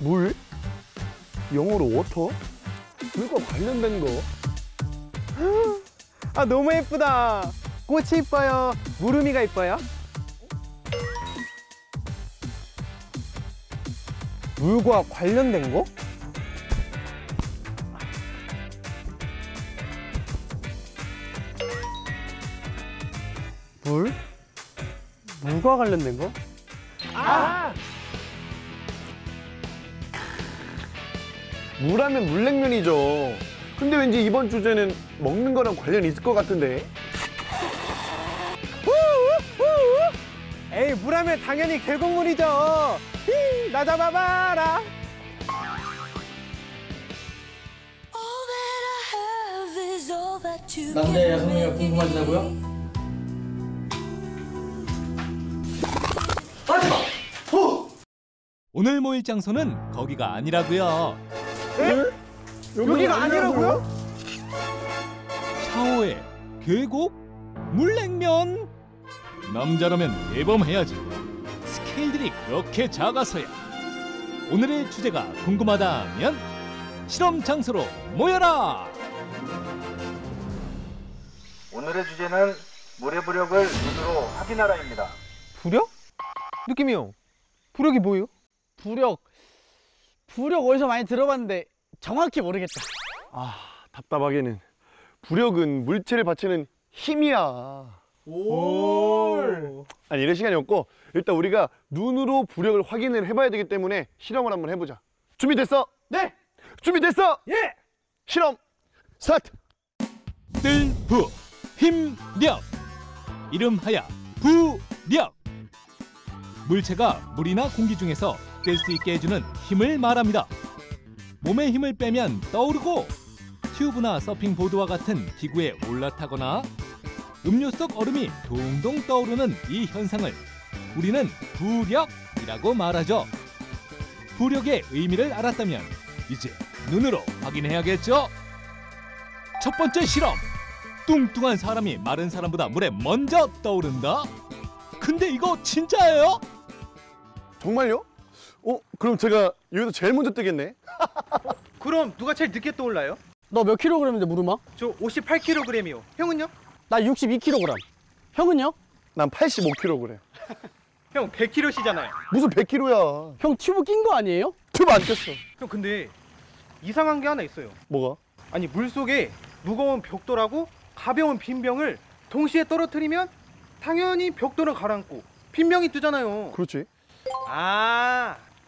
물? 영어로 워터? 물과 관련된 거? 아, 너무 예쁘다. 꽃이 이뻐요? 무르미가 이뻐요? 물과 관련된 거? 물? 물과 관련된 거? 아! 물하면 물냉면이죠. 근데 왠지 이번 주제는 먹는 거랑 관련이 있을 것 같은데. 에이, 물하면 당연히 계곡물이죠. 히, 나 잡아봐라. 남자 여성이가 궁금하시다고요? 오늘 모일 장소는 거기가 아니라고요. 여기가 아니라고요? 샤워에 계곡? 물냉면? 남자라면 대범해야지. 스케일들이 그렇게 작아서야. 오늘의 주제가 궁금하다면 실험 장소로 모여라. 오늘의 주제는 물의 부력을 눈으로 확인하라입니다. 부력? 느낌이 형, 부력이 뭐예요? 부력 어디서 많이 들어봤는데 정확히 모르겠다. 아, 답답하게는 부력은 물체를 받치는 힘이야. 아니, 이럴 시간이 없고 일단 우리가 눈으로 부력을 확인을 해봐야 되기 때문에 실험을 한번 해보자. 준비됐어? 네! 준비됐어? 예! 실험 스타트! 뜰부 힘력, 이름하여 부력. 물체가 물이나 공기 중에서 뗄 수 있게 해주는 힘을 말합니다. 몸에 힘을 빼면 떠오르고 튜브나 서핑보드와 같은 기구에 올라타거나 음료 속 얼음이 동동 떠오르는 이 현상을 우리는 부력이라고 말하죠. 부력의 의미를 알았다면 이제 눈으로 확인해야겠죠? 첫 번째 실험. 뚱뚱한 사람이 마른 사람보다 물에 먼저 떠오른다? 근데 이거 진짜예요? 정말요? 그럼 제가 여기서 제일 먼저 뜨겠네. 그럼 누가 제일 늦게 떠올라요? 너 몇 킬로그램인데 무르마? 저 58kg이요. 형은요? 나 62kg. 형은요? 난 85kg. 형 100kg시잖아요. 무슨 100kg야. 형 튜브 낀 거 아니에요? 튜브 안 꼈어. 형, 근데 이상한 게 하나 있어요. 뭐가? 아니, 물속에 무거운 벽돌하고 가벼운 빈병을 동시에 떨어뜨리면 당연히 벽돌은 가라앉고 빈병이 뜨잖아요. 그렇지.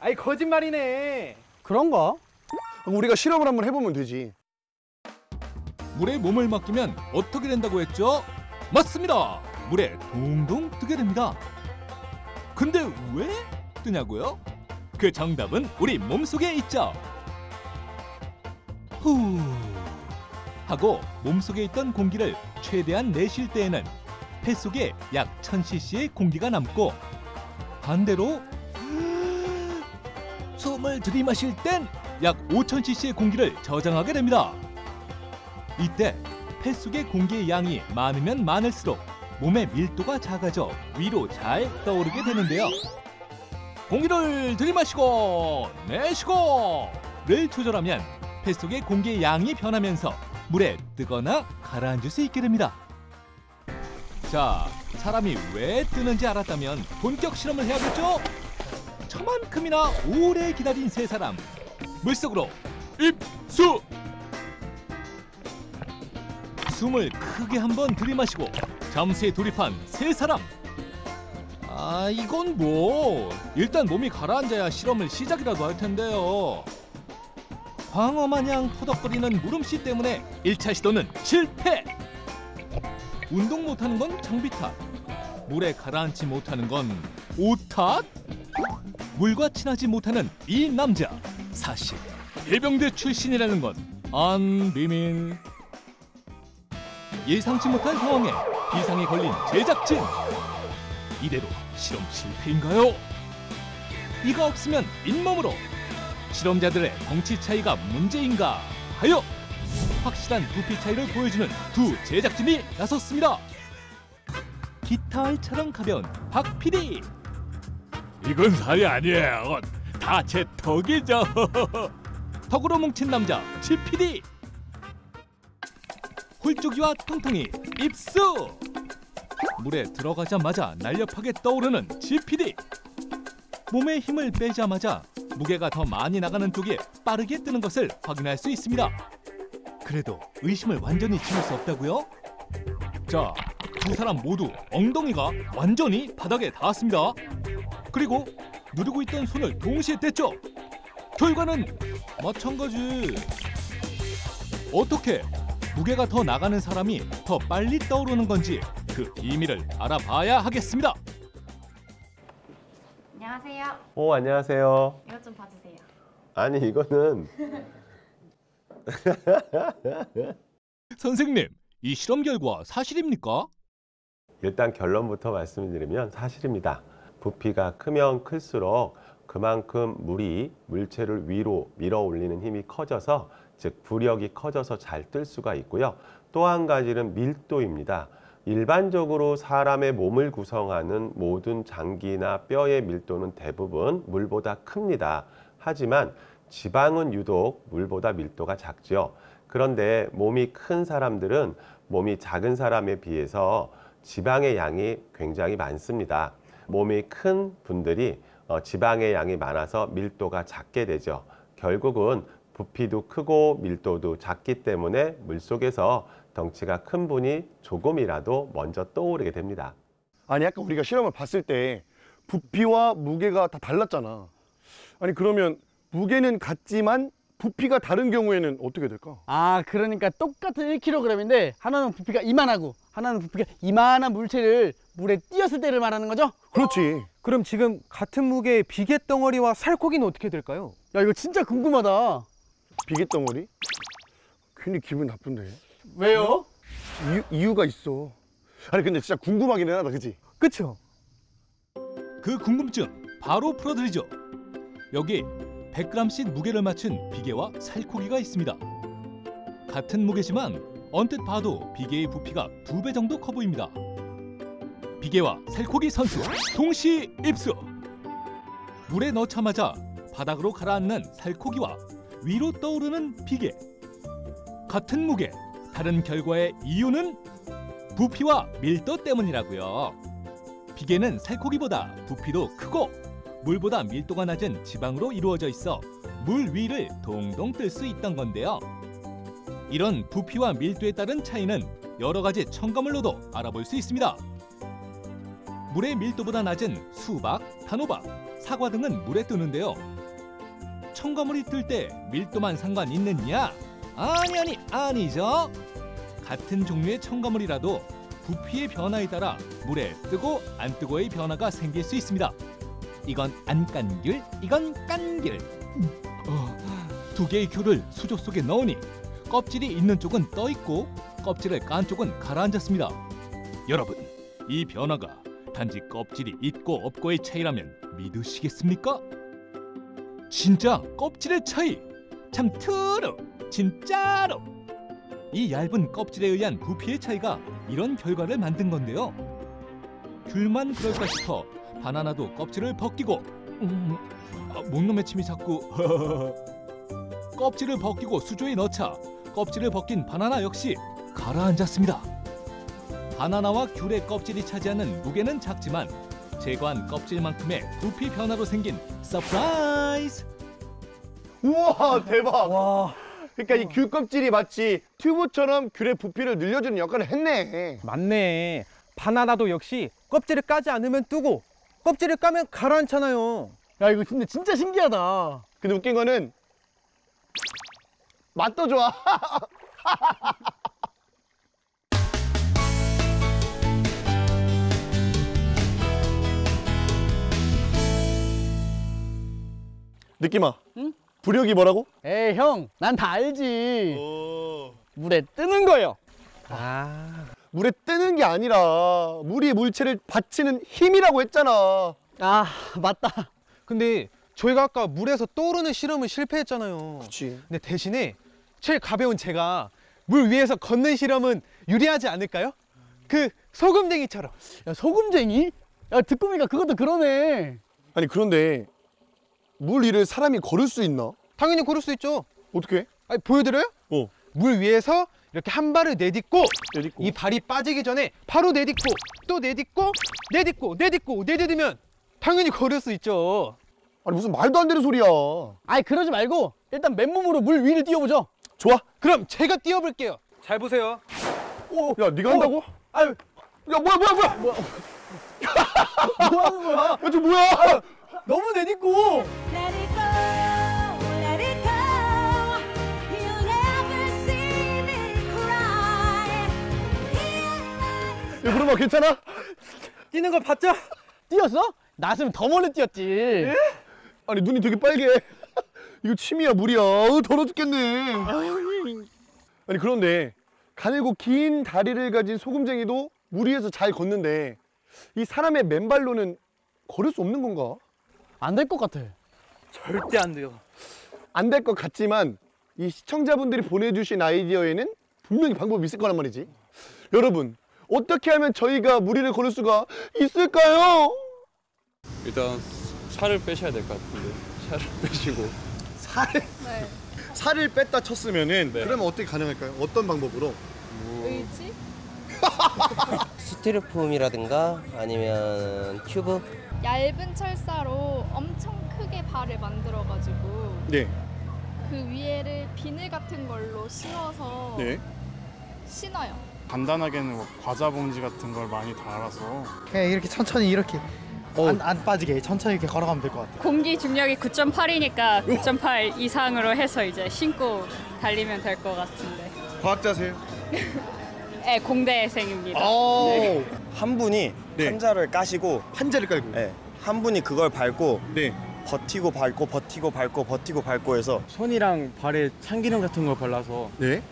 아이 거짓말이네. 그런가? 그럼 우리가 실험을 한번 해보면 되지. 물에 몸을 맡기면 어떻게 된다고 했죠? 맞습니다. 물에 동동 뜨게 됩니다. 근데 왜 뜨냐고요? 그 정답은 우리 몸속에 있죠. 후 하고 몸속에 있던 공기를 최대한 내쉴 때에는 폐속에 약 1000cc의 공기가 남고 반대로 숨을 들이마실 땐 약 5000cc의 공기를 저장하게 됩니다. 이때 폐속의 공기의 양이 많으면 많을수록 몸의 밀도가 작아져 위로 잘 떠오르게 되는데요. 공기를 들이마시고 내쉬고를 조절하면 폐속의 공기의 양이 변하면서 물에 뜨거나 가라앉을 수 있게 됩니다. 자, 사람이 왜 뜨는지 알았다면 본격 실험을 해야겠죠? 저만큼이나 오래 기다린 세 사람, 물속으로 입수! 숨을 크게 한번 들이마시고 잠수에 돌입한 세 사람. 이건 뭐 일단 몸이 가라앉아야 실험을 시작이라도 할 텐데요. 광어 마냥 퍼덕거리는 물음씨 때문에 1차 시도는 실패. 운동 못하는 건 장비 탓, 물에 가라앉지 못하는 건 옷 탓? 물과 친하지 못하는 이 남자, 사실 해병대 출신이라는 건 안 비밀. 예상치 못한 상황에 비상이 걸린 제작진. 이대로 실험 실패인가요? 이가 없으면 잇몸으로. 실험자들의 덩치 차이가 문제인가 하여 확실한 부피 차이를 보여주는 두 제작진이 나섰습니다. 깃털처럼 가벼운 박 PD. 이건 살이 아니에요. 다 제 덕이죠. 덕으로 뭉친 남자 GPD. 홀쭉이와 통통이 입수. 물에 들어가자마자 날렵하게 떠오르는 GPD. 몸에 힘을 빼자마자 무게가 더 많이 나가는 쪽에 빠르게 뜨는 것을 확인할 수 있습니다. 그래도 의심을 완전히 지울 수 없다고요? 자, 두 사람 모두 엉덩이가 완전히 바닥에 닿았습니다. 그리고 누르고 있던 손을 동시에 뗐죠. 결과는 마찬가지. 어떻게 무게가 더 나가는 사람이 더 빨리 떠오르는 건지 그 비밀을 알아봐야 하겠습니다. 안녕하세요. 안녕하세요. 이것 좀 봐주세요. 아니, 이거는 선생님, 이 실험 결과 사실입니까? 일단 결론부터 말씀드리면 사실입니다. 부피가 크면 클수록 그만큼 물이 물체를 위로 밀어 올리는 힘이 커져서, 즉 부력이 커져서 잘 뜰 수가 있고요. 또 한 가지는 밀도입니다. 일반적으로 사람의 몸을 구성하는 모든 장기나 뼈의 밀도는 대부분 물보다 큽니다. 하지만 지방은 유독 물보다 밀도가 작죠. 그런데 몸이 큰 사람들은 몸이 작은 사람에 비해서 지방의 양이 굉장히 많습니다. 몸이 큰 분들이 지방의 양이 많아서 밀도가 작게 되죠. 결국은 부피도 크고 밀도도 작기 때문에 물속에서 덩치가 큰 분이 조금이라도 먼저 떠오르게 됩니다. 아니 아까 우리가 실험을 봤을 때 부피와 무게가 다 달랐잖아. 아니 그러면 무게는 같지만 부피가 다른 경우에는 어떻게 될까? 아, 그러니까 똑같은 1kg인데 하나는 부피가 이만하고 하나는 부피가 이만한 물체를 물에 띄었을 때를 말하는 거죠? 그렇지. 그럼 지금 같은 무게의 비계 덩어리와 살코기는 어떻게 될까요? 야, 이거 진짜 궁금하다. 비계덩어리? 괜히 기분 나쁜데. 왜요? 이유가 있어. 아니 근데 진짜 궁금하긴 하다, 그치? 그쵸? 그 궁금증 바로 풀어드리죠. 여기 100g씩 무게를 맞춘 비계와 살코기가 있습니다. 같은 무게지만 언뜻 봐도 비계의 부피가 2배 정도 커 보입니다. 비계와 살코기 선수 동시 입수. 물에 넣자마자 바닥으로 가라앉는 살코기와 위로 떠오르는 비계. 같은 무게, 다른 결과의 이유는 부피와 밀도 때문이라고요. 비계는 살코기보다 부피도 크고 물보다 밀도가 낮은 지방으로 이루어져 있어 물 위를 동동 뜰 수 있던 건데요. 이런 부피와 밀도에 따른 차이는 여러 가지 첨가물로도 알아볼 수 있습니다. 물의 밀도보다 낮은 수박, 단호박, 사과 등은 물에 뜨는데요. 첨가물이 뜰 때 밀도만 상관 있느냐? 아니죠. 같은 종류의 첨가물이라도 부피의 변화에 따라 물에 뜨고 안 뜨고의 변화가 생길 수 있습니다. 이건 안 깐 귤, 이건 깐 귤. 두 개의 귤을 수조 속에 넣으니 껍질이 있는 쪽은 떠 있고 껍질을 깐 쪽은 가라앉았습니다. 여러분, 이 변화가 단지 껍질이 있고 없고의 차이라면 믿으시겠습니까? 진짜 껍질의 차이. 참 트루, 진짜로. 이 얇은 껍질에 의한 부피의 차이가 이런 결과를 만든 건데요. 귤만 그럴까 싶어 바나나도 껍질을 벗기고 목놈의 침이 자꾸 껍질을 벗기고 수조에 넣자 껍질을 벗긴 바나나 역시 가라앉았습니다. 바나나와 귤의 껍질이 차지하는 무게는 작지만 제거한 껍질만큼의 부피 변화로 생긴 서프라이즈! 우와 대박. 와, 그러니까 이 귤 껍질이 마치 튜브처럼 귤의 부피를 늘려주는 역할을 했네. 맞네. 바나나도 역시 껍질을 까지 않으면 뜨고 껍질을 까면 가라앉잖아요. 야, 이거 근데 진짜 신기하다. 근데 웃긴 거는 맛도 좋아. 느낌아. 응? 부력이 뭐라고? 에이, 형, 난 다 알지. 물에 뜨는 거요. 아, 물에 뜨는 게 아니라 물이 물체를 받치는 힘이라고 했잖아. 아, 맞다. 근데 저희가 아까 물에서 떠오르는 실험을 실패했잖아요. 그렇지. 근데 대신에 제일 가벼운 제가 물 위에서 걷는 실험은 유리하지 않을까요? 그 소금쟁이처럼. 야, 소금쟁이? 야, 듣고 보니까 그것도 그러네. 아니 그런데 물 위를 사람이 걸을 수 있나? 당연히 고를 수 있죠. 어떻게? 아니, 보여드려요? 물 위에서 이렇게 한 발을 내딛고 내딛고. 이 발이 빠지기 전에 바로 내딛고 또 내딛고 내딛고 내딛으면 당연히 걸을 수 있죠. 아니 무슨 말도 안 되는 소리야. 아이 그러지 말고 일단 맨몸으로 물 위를 뛰어보죠. 좋아. 그럼 제가 뛰어볼게요. 잘 보세요. 야 네가 한다고? 아유 야 뭐야? 뭐 하는 거야? 야 저 뭐야? 너무 내딛고. Let it go, let it go. You'll never see me cry. 야 그러면 괜찮아? 뛰는 거 봤죠? 뛰었어? 나였으면 더 멀리 뛰었지. 아니 눈이 되게 빨개. 이거 침이야 물이야. 더러 죽겠네. 아니 그런데 가늘고 긴 다리를 가진 소금쟁이도 물 위에서 잘 걷는데 이 사람의 맨발로는 걸을 수 없는 건가? 안 될 것 같아. 절대 안 돼요. 안 될 것 같지만 이 시청자분들이 보내주신 아이디어에는 분명히 방법이 있을 거란 말이지. 여러분 어떻게 하면 저희가 물 위를 걸을 수가 있을까요? 일단 살을 빼셔야 될 것 같은데 살을 빼시고 살을 뺐다 쳤으면은 네. 그러면 어떻게 가능할까요? 어떤 방법으로? 의지? 스티로폼이라든가 아니면 튜브. 얇은 철사로 엄청 크게 발을 만들어가지고 네. 그 위에를 비늘 같은 걸로 씌워서 네. 신어요. 간단하게는 뭐 과자 봉지 같은 걸 많이 달아서 그냥 이렇게 천천히 이렇게 안 빠지게 천천히 이렇게 걸어가면 될 것 같아요. 공기 중력이 9.8이니까 9.8 이상으로 해서 이제 신고 달리면 될 것 같은데. 과학자세요? 네, 공대생입니다. 네. 한 분이 네. 판자를 까시고 판자를 깔고. 네, 한 분이 그걸 밟고 네. 버티고 밟고 해서 손이랑 발에 참기름 같은 걸 발라서 네.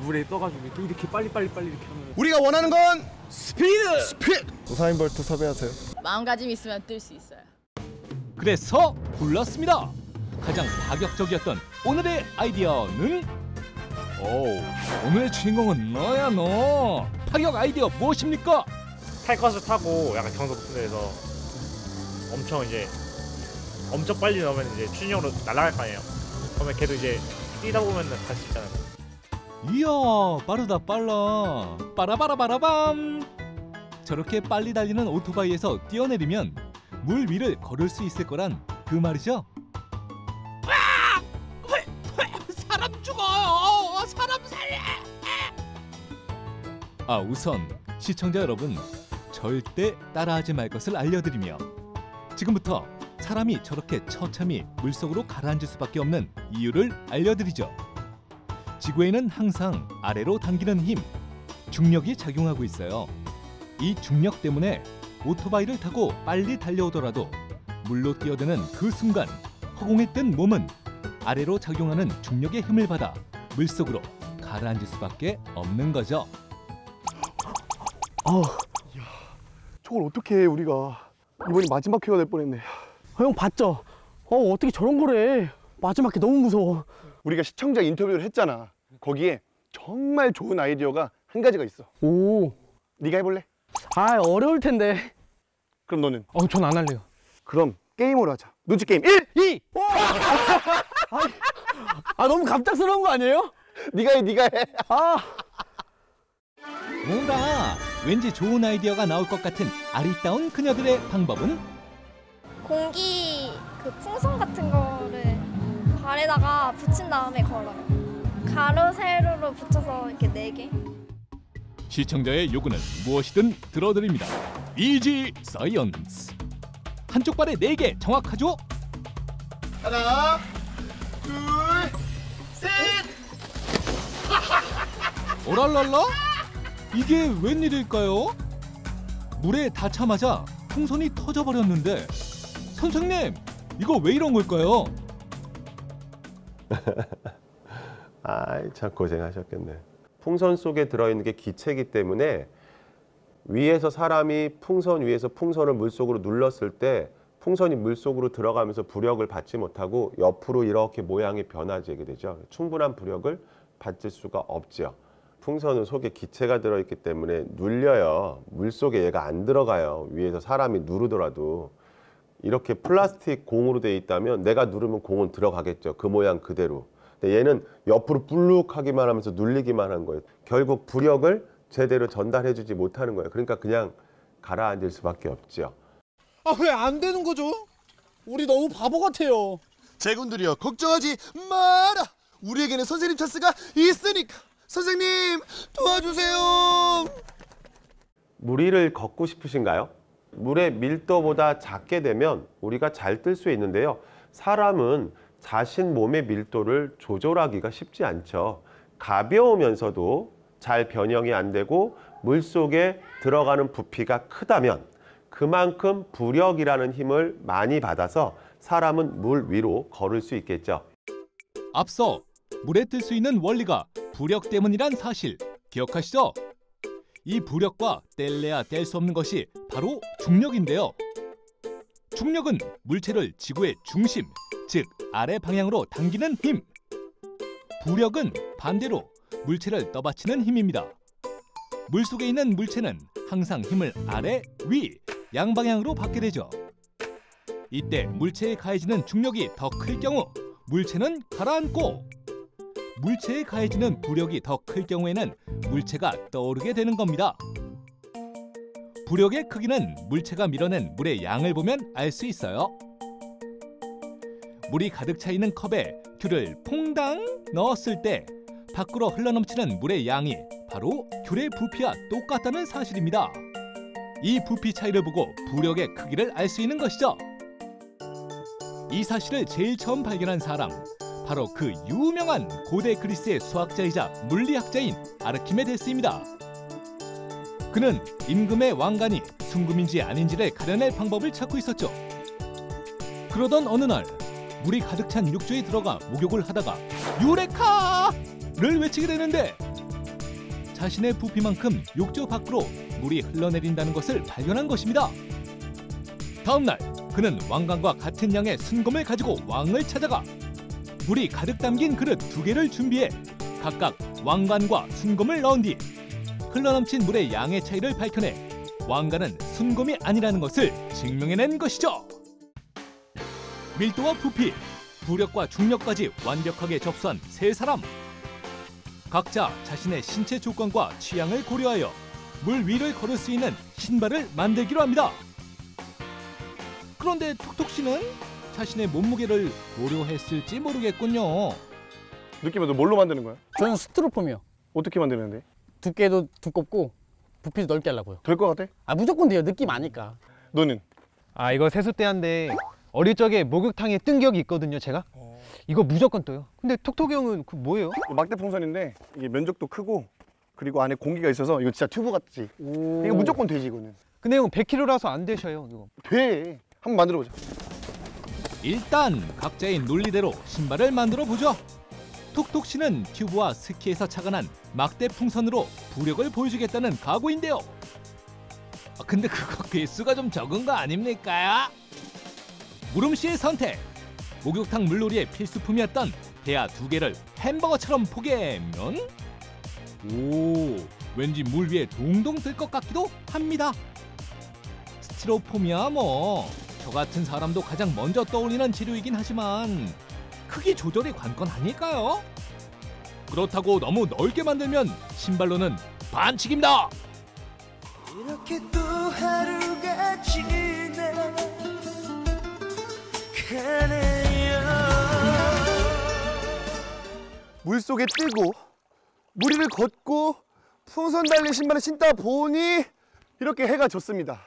물에 떠가지고 이렇게 빨리 이렇게 하면 우리가 원하는 건 스피드. 우사인 볼트 섭외하세요. 마음가짐 있으면 뛸 수 있어요. 그래서 골랐습니다. 가장 파격적이었던 오늘의 아이디어는 오늘의 주인공은 너야 너. 파격 아이디어 무엇입니까? 탈 것을 타고 약간 경도 높은 데서 엄청 빨리 넣으면 이제 추진력으로 날아갈 거 아니에요. 그러면 걔도 이제 뛰다 보면 갈 수 있잖아요. 이야 빠르다 빨라. 빠라바라바라밤. 저렇게 빨리 달리는 오토바이에서 뛰어내리면 물 위를 걸을 수 있을 거란 그 말이죠. 사람 죽어요. 사람 살려. 우선 시청자 여러분 절대 따라하지 말 것을 알려드리며 지금부터 사람이 저렇게 처참히 물속으로 가라앉을 수밖에 없는 이유를 알려드리죠. 지구에는 항상 아래로 당기는 힘, 중력이 작용하고 있어요. 이 중력 때문에 오토바이를 타고 빨리 달려오더라도 물로 뛰어드는 그 순간 허공에 뜬 몸은 아래로 작용하는 중력의 힘을 받아 물속으로 가라앉을 수밖에 없는 거죠. 저걸 어떻게 해 우리가. 이번이 마지막 회가 될 뻔했네. 형 봤죠? 어떻게 저런 거래. 마지막에 너무 무서워. 우리가 시청자 인터뷰를 했잖아. 거기에 정말 좋은 아이디어가 한 가지가 있어. 오. 네가 해볼래? 어려울 텐데. 그럼 너는? 전 안 할래요. 그럼 게임으로 하자. 눈치 게임 1, 2. 너무 갑작스러운 거 아니에요? 네가 해. 뭔가 왠지 좋은 아이디어가 나올 것 같은 아리따운 그녀들의 방법은 공기 그 풍선 같은 거를 발에다가 붙인 다음에 걸어요. 가로 세로로 붙여서 이렇게 4개. 시청자의 요구는 무엇이든 들어드립니다. 이지 사이언스. 한쪽 발에 4개 정확하죠? 하나, 둘, 셋. 오랄랄라? 이게 웬일일까요? 물에 닿자마자 풍선이 터져버렸는데 선생님 이거 왜 이런 걸까요? 참 고생하셨겠네. 풍선 속에 들어있는 게 기체이기 때문에 위에서 사람이 풍선 위에서 풍선을 물속으로 눌렀을 때 풍선이 물속으로 들어가면서 부력을 받지 못하고 옆으로 이렇게 모양이 변화지게 되죠. 충분한 부력을 받을 수가 없죠. 풍선은 속에 기체가 들어있기 때문에 눌려요. 물속에 얘가 안 들어가요. 위에서 사람이 누르더라도. 이렇게 플라스틱 공으로 돼 있다면 내가 누르면 공은 들어가겠죠. 그 모양 그대로. 근데 얘는 옆으로 불룩하기만 하면서 눌리기만 한 거예요. 결국 부력을 제대로 전달해주지 못하는 거예요. 그러니까 그냥 가라앉을 수밖에 없죠. 아, 왜 안 되는 거죠? 우리 너무 바보 같아요. 제군들이여 걱정하지 마라. 우리에게는 선생님 찬스가 있으니까. 선생님 도와주세요. 무리를 걷고 싶으신가요? 물의 밀도보다 작게 되면 우리가 잘 뜰 수 있는데요. 사람은 자신 몸의 밀도를 조절하기가 쉽지 않죠. 가벼우면서도 잘 변형이 안 되고 물속에 들어가는 부피가 크다면 그만큼 부력이라는 힘을 많이 받아서 사람은 물 위로 걸을 수 있겠죠. 앞서 물에 뜰 수 있는 원리가 부력 때문이란 사실 기억하시죠? 이 부력과 뗄래야 뗄 수 없는 것이 바로 중력인데요. 중력은 물체를 지구의 중심, 즉 아래 방향으로 당기는 힘. 부력은 반대로 물체를 떠받치는 힘입니다. 물속에 있는 물체는 항상 힘을 아래, 위, 양방향으로 받게 되죠. 이때 물체에 가해지는 중력이 더 클 경우 물체는 가라앉고, 물체에 가해지는 부력이 더 클 경우에는 물체가 떠오르게 되는 겁니다. 부력의 크기는 물체가 밀어낸 물의 양을 보면 알 수 있어요. 물이 가득 차 있는 컵에 귤을 퐁당 넣었을 때 밖으로 흘러넘치는 물의 양이 바로 귤의 부피와 똑같다는 사실입니다. 이 부피 차이를 보고 부력의 크기를 알 수 있는 것이죠. 이 사실을 제일 처음 발견한 사람, 바로 그 유명한 고대 그리스의 수학자이자 물리학자인 아르키메데스입니다. 그는 임금의 왕관이 순금인지 아닌지를 가려낼 방법을 찾고 있었죠. 그러던 어느 날 물이 가득 찬 욕조에 들어가 목욕을 하다가 유레카를 외치게 되는데 자신의 부피만큼 욕조 밖으로 물이 흘러내린다는 것을 발견한 것입니다. 다음 날 그는 왕관과 같은 양의 순금을 가지고 왕을 찾아가 물이 가득 담긴 그릇 2개를 준비해 각각 왕관과 순금을 넣은 뒤 흘러넘친 물의 양의 차이를 밝혀내 왕관은 순금이 아니라는 것을 증명해낸 것이죠. 밀도와 부피, 부력과 중력까지 완벽하게 접수한 세 사람. 각자 자신의 신체 조건과 취향을 고려하여 물 위를 걸을 수 있는 신발을 만들기로 합니다. 그런데 톡톡 씨는 자신의 몸무게를 고려했을지 모르겠군요. 느낌은 너 뭘로 만드는 거야? 저는 스티로폼이요. 어떻게 만드는데? 두께도 두껍고 부피도 넓게 하려고요. 될 것 같아? 아, 무조건 돼요. 느낌 아니까. 너는? 아, 이거 세숫대인데 어릴 적에 목욕탕에 뜬 기억이 있거든요, 제가. 이거 무조건 떠요. 근데 톡톡이 형은 그 뭐예요? 막대 풍선인데 이게 면적도 크고 그리고 안에 공기가 있어서 이거 진짜 튜브 같지. 이거 무조건 되지 이거는. 근데 형 100kg라서 안 되셔요, 이거. 돼. 한번 만들어보자. 일단 각자의 논리대로 신발을 만들어 보죠. 톡톡 씨는 튜브와 스키에서 착안한 막대 풍선으로 부력을 보여주겠다는 각오인데요. 근데 그거 개수가 좀 적은 거 아닙니까? 무름 씨의 선택. 목욕탕 물놀이의 필수품이었던 대야 2개를 햄버거처럼 포개면 왠지 물 위에 동동 뜰 것 같기도 합니다. 스티로폼이야 뭐 저 같은 사람도 가장 먼저 떠올리는 재료이긴 하지만 크기 조절이 관건 아닐까요? 그렇다고 너무 넓게 만들면 신발로는 반칙입니다. 이렇게 또 하루가 지나가네요. 물속에 뜨고 무리를 걷고 풍선 달린 신발을 신다 보니 이렇게 해가 졌습니다.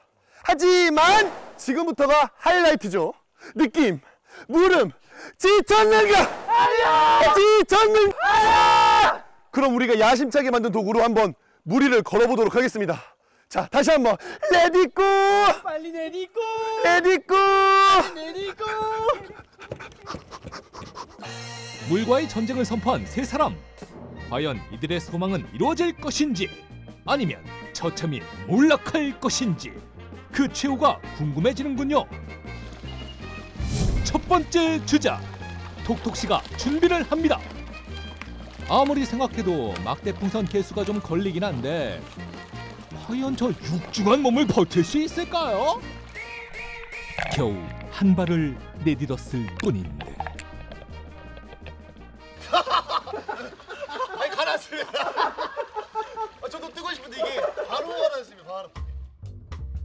하지만 지금부터가 하이라이트죠. 느낌, 물음, 지쳤는가? 아니야! 지쳤는가? 아니야! 그럼 우리가 야심차게 만든 도구로 한번 무리를 걸어보도록 하겠습니다. 자, 다시 한번 레디고! 빨리 내리고! 레디고! 내리고! 물과의 전쟁을 선포한 세 사람. 과연 이들의 소망은 이루어질 것인지 아니면 처참히 몰락할 것인지 그 최후가 궁금해지는군요. 첫 번째 주자 톡톡 씨가 준비를 합니다. 아무리 생각해도 막대 풍선 개수가 좀 걸리긴 한데 과연 저 육중한 몸을 버틸 수 있을까요? 겨우 한 발을 내딛었을 뿐인데. 아니 가라앉습니다. 저도 뜨고 싶은데 이게 바로 가라앉습니다. 바로.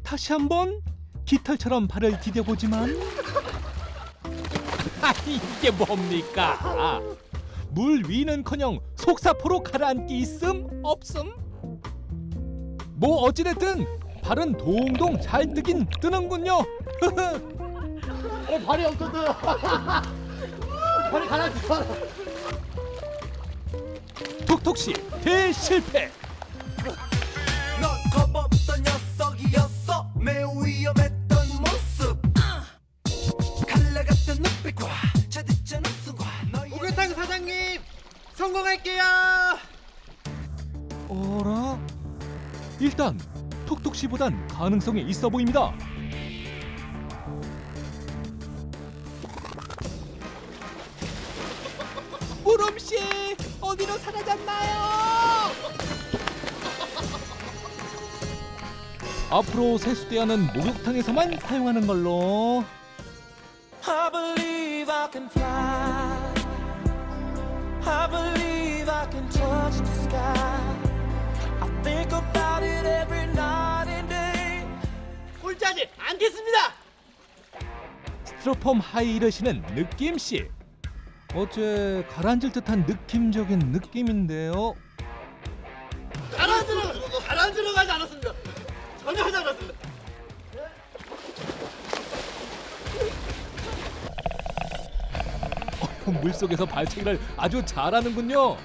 다시 한번 깃털처럼 발을 디뎌보지만 이게 뭡니까? 물 위는커녕 속사포로 가라앉기 있음 없음? 뭐 어찌됐든 발은 동동 잘 뜨긴 뜨는군요. 발이 엄청 떠요. 발이 가라앉아. 톡톡씨 대실패. 넌 겁없던 녀석이었어. 매우 위험했던 모습. 칼날 같은 눈빛과 차디찬 웃음과 목욕탕 사장님 성공할게요. 어라? 일단 톡톡씨보단 가능성이 있어 보입니다. 무름씨 어디로 사라졌나요? 앞으로 세수대야는 목욕탕에서만 사용하는 걸로. I believe I can fly. I believe I can touch the sky. I think about it every night and day. 꼴찌하지 않겠습니다. 스티로폼 하이힐을 신은 느낌씨. 어째 가라앉을 듯한 느낌적인 느낌인데요. 가라앉으러 가지 않았습니다. 전혀 하지 않았습니다. 물속에서 발차기를 아주 잘하는군요.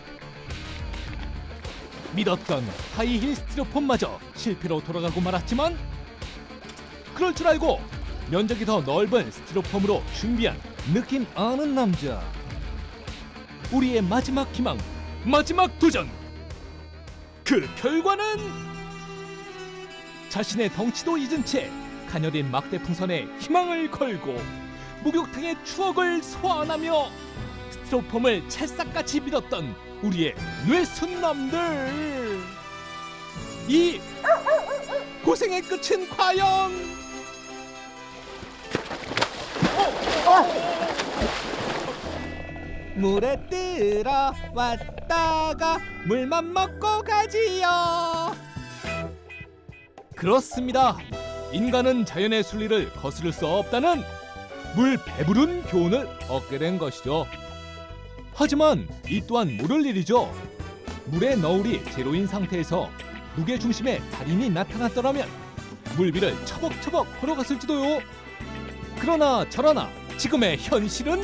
믿었던 하이힐 스티로폼마저 실패로 돌아가고 말았지만, 그럴 줄 알고 면적이 더 넓은 스티로폼으로 준비한 느낌 아는 남자. 우리의 마지막 희망, 마지막 도전. 그 결과는 자신의 덩치도 잊은 채 가녀린 막대 풍선에 희망을 걸고 목욕탕의 추억을 소환하며 스티로폼을 찰싹같이 믿었던 우리의 뇌순남들. 이 고생의 끝은 과연? 물에 들어왔다가 물만 먹고 가지요. 그렇습니다. 인간은 자연의 순리를 거스를 수 없다는 물 배부른 교훈을 얻게 된 것이죠. 하지만 이 또한 모를 일이죠. 물의 너울이 제로인 상태에서 무게 중심의 달인이 나타났더라면 물 위를 처벅처벅 걸어갔을지도요. 그러나 저러나 지금의 현실은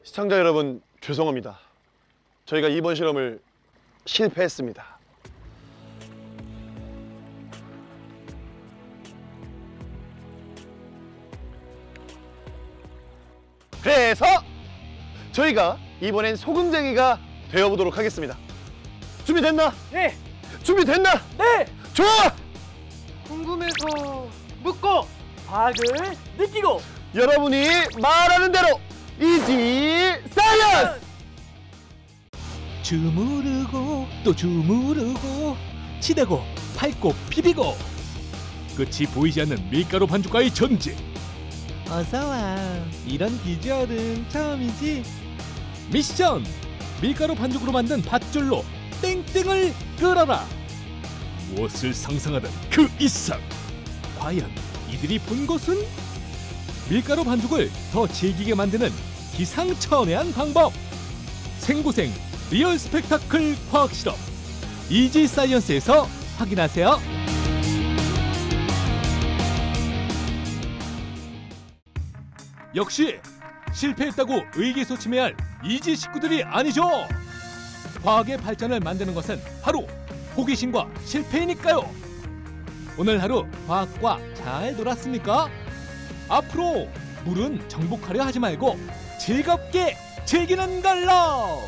시청자 여러분, 죄송합니다. 저희가 이번 실험을 실패했습니다. 그래서 저희가 이번엔 소금쟁이가 되어보도록 하겠습니다. 준비됐나? 네. 준비됐나? 네. 좋아! 궁금해서 묻고 과학을 느끼고 여러분이 말하는 대로 이지 사이언스! 주무르고 또 주무르고 치대고 밟고 비비고 끝이 보이지 않는 밀가루 반죽과의 전쟁. 어서와. 이런 비주얼은 처음이지. 미션! 밀가루 반죽으로 만든 밧줄로 땡땡을 끌어라. 무엇을 상상하든 그 이상. 과연 이들이 본 것은? 밀가루 반죽을 더 질기게 만드는 기상천외한 방법. 생고생 리얼 스펙타클 과학 실험. 이지 사이언스에서 확인하세요. 역시 실패했다고 의기소침해할 이지 식구들이 아니죠. 과학의 발전을 만드는 것은 바로 호기심과 실패이니까요. 오늘 하루 과학과 잘 놀았습니까? 앞으로 물은 정복하려 하지 말고 즐겁게 즐기는 걸로.